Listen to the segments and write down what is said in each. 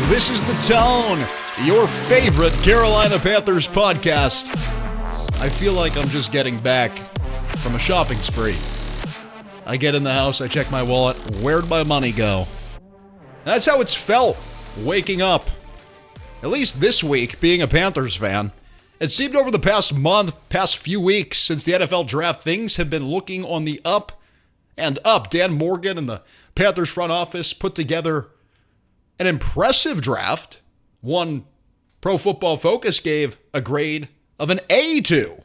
This is The Tone, your favorite Carolina Panthers podcast. I feel like I'm just getting back from a shopping spree. I get in the house, I check my wallet, where'd my money go? That's how it's felt, waking up. At least this week, being a Panthers fan. It seemed over the past month, past few weeks, since the NFL draft, things have been looking on the up and up. Dan Morgan and the Panthers front office put together an impressive draft. One Pro Football Focus gave a grade of an A to.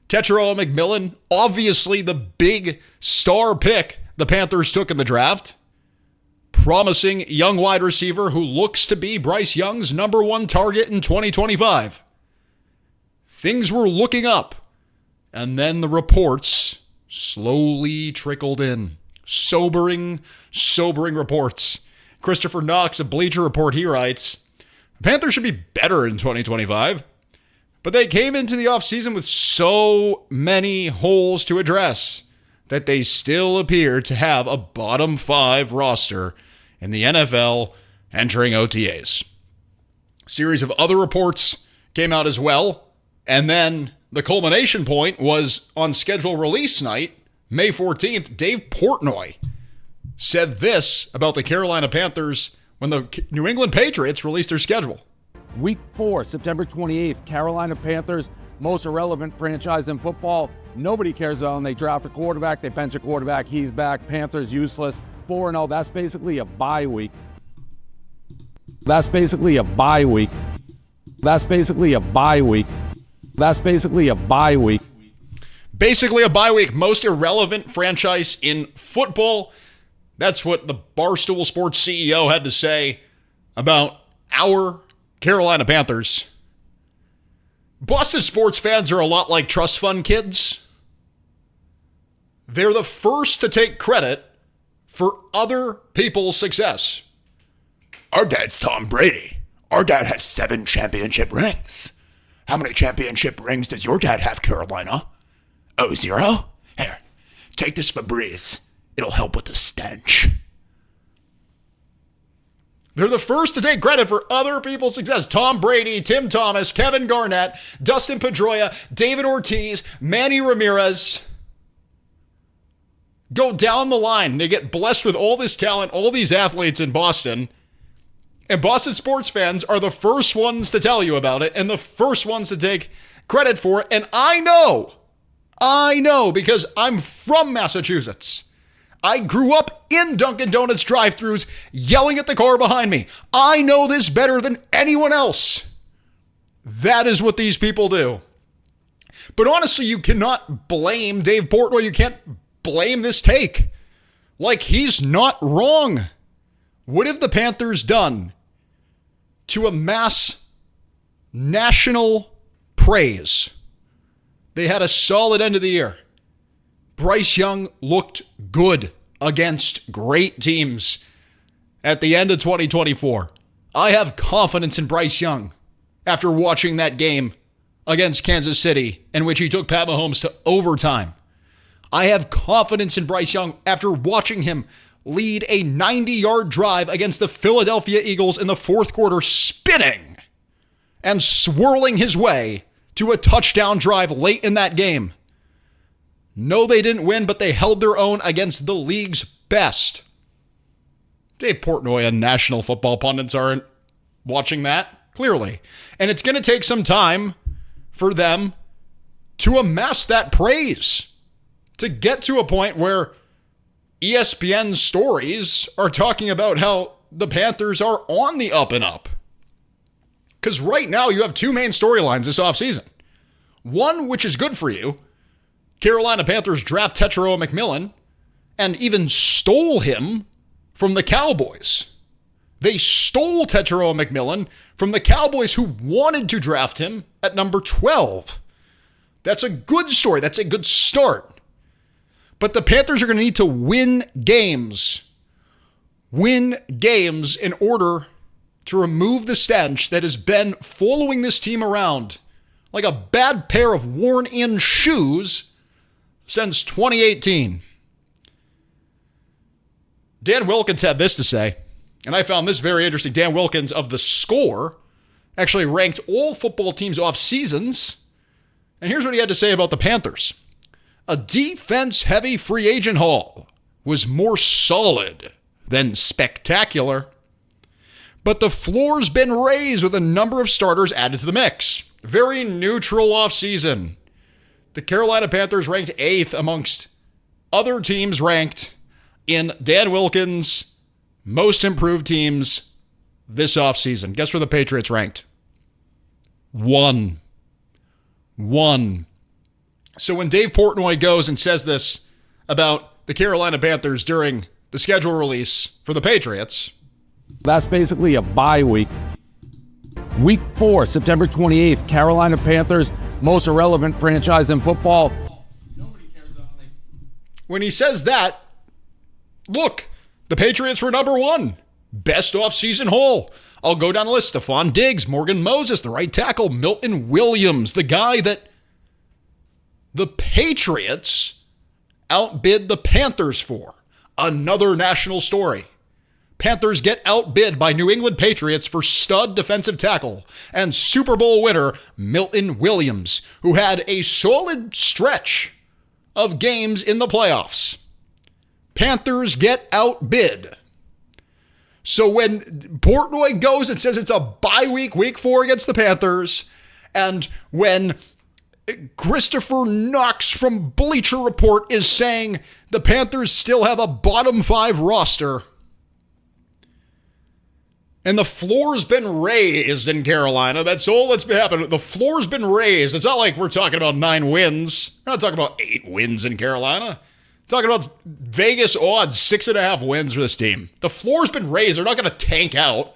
Tetairoa McMillan, obviously the big star pick the Panthers took in the draft. Promising young wide receiver who looks to be Bryce Young's number one target in 2025. Things were looking up, and then the reports slowly trickled in. Sobering reports. Christopher Knox of Bleacher Report, he writes, the Panthers should be better in 2025, but they came into the offseason with so many holes to address that they still appear to have a bottom 5 roster in the NFL entering OTAs. A series of other reports came out as well. And then the culmination point was on schedule release night, May 14th, Dave Portnoy said this about the Carolina Panthers when the New England Patriots released their schedule. Week 4, September 28th, Carolina Panthers, most irrelevant franchise in football. Nobody cares about them. They draft a quarterback, they bench a quarterback, he's back, Panthers useless, 4-0. That's basically a bye week. That's basically a bye week. Basically a bye week. Most irrelevant franchise in football. That's what the Barstool Sports CEO had to say about our Carolina Panthers. Boston sports fans are a lot like trust fund kids. They're the first to take credit for other people's success. Our dad's Tom Brady. Our dad has 7 championship rings. How many championship rings does your dad have, Carolina? 0? Here, take this Febreze. It'll help with the stench. They're the first to take credit for other people's success. Tom Brady, Tim Thomas, Kevin Garnett, Dustin Pedroia, David Ortiz, Manny Ramirez. Go down the line. They get blessed with all this talent, all these athletes in Boston. And Boston sports fans are the first ones to tell you about it and the first ones to take credit for it. And I know because I'm from Massachusetts. I grew up in Dunkin' Donuts drive-thrus yelling at the car behind me. I know this better than anyone else. That is what these people do. But honestly, you cannot blame Dave Portnoy. You can't blame this take. Like, he's not wrong. What have the Panthers done to amass national praise? They had a solid end of the year. Bryce Young looked good against great teams at the end of 2024. I have confidence in Bryce Young after watching that game against Kansas City in which he took Pat Mahomes to overtime. I have confidence in Bryce Young after watching him lead a 90-yard drive against the Philadelphia Eagles in the fourth quarter, spinning and swirling his way to a touchdown drive late in that game. No, they didn't win, but they held their own against the league's best. Dave Portnoy and national football pundits aren't watching that, clearly. And it's going to take some time for them to amass that praise, to get to a point where ESPN stories are talking about how the Panthers are on the up and up. Because right now you have 2 main storylines this offseason. One, which is good for you. Carolina Panthers draft Tetairoa McMillan and even stole him from the Cowboys. They stole Tetairoa McMillan from the Cowboys, who wanted to draft him at number 12. That's a good story. That's a good start. But the Panthers are going to need to win games. Win games in order to remove the stench that has been following this team around like a bad pair of worn-in shoes since 2018. Dan Wilkins had this to say And I found this very interesting. Dan Wilkins of The Score actually ranked all football teams off seasons. And here's what he had to say about the Panthers. A defense-heavy free agent haul was more solid than spectacular. But the floor's been raised with a number of starters added to the mix. Very neutral offseason. The Carolina Panthers ranked 8th amongst other teams ranked in Dan Wilkins' most improved teams this offseason. Guess where the Patriots ranked? 1. So when Dave Portnoy goes and says this about the Carolina Panthers during the schedule release for the Patriots, That's basically a bye week. Week 4, September 28th, Carolina Panthers, most irrelevant franchise in football. Nobody cares about them. When he says that, look, the Patriots were number 1. Best offseason haul. I'll go down the list. Stephon Diggs, Morgan Moses, the right tackle, Milton Williams, the guy that the Patriots outbid the Panthers for. Another national story. Panthers get outbid by New England Patriots for stud defensive tackle and Super Bowl winner Milton Williams, who had a solid stretch of games in the playoffs. Panthers get outbid. So when Portnoy goes and says it's a bye week, week 4 against the Panthers, and when Christopher Knox from Bleacher Report is saying the Panthers still have a bottom 5 roster, and the floor's been raised in Carolina. That's all that's been happening. The floor's been raised. It's not like we're talking about 9 wins. We're not talking about 8 wins in Carolina. We're talking about Vegas odds, 6.5 wins for this team. The floor's been raised. They're not going to tank out.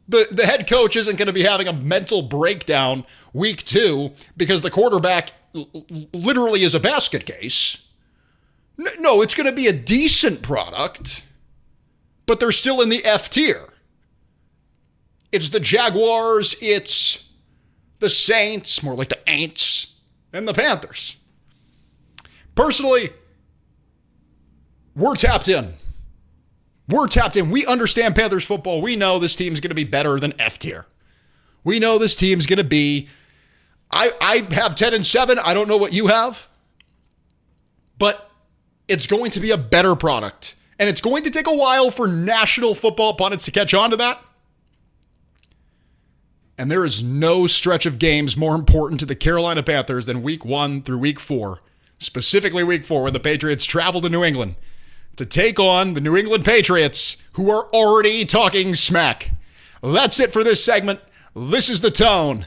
The head coach isn't going to be having a mental breakdown week 2 because the quarterback literally is a basket case. No, it's going to be a decent product, but they're still in the F tier. It's the Jaguars, it's the Saints, more like the Aints, and the Panthers. Personally, we're tapped in. We're tapped in. We understand Panthers football. We know this team's going to be better than F tier. We know this team's going to be, I have 10-7. I don't know what you have, but it's going to be a better product. And it's going to take a while for national football pundits to catch on to that. And there is no stretch of games more important to the Carolina Panthers than week 1 through week 4, specifically week 4 when the Patriots travel to New England to take on the New England Patriots, who are already talking smack. That's it for this segment. This is The Tone.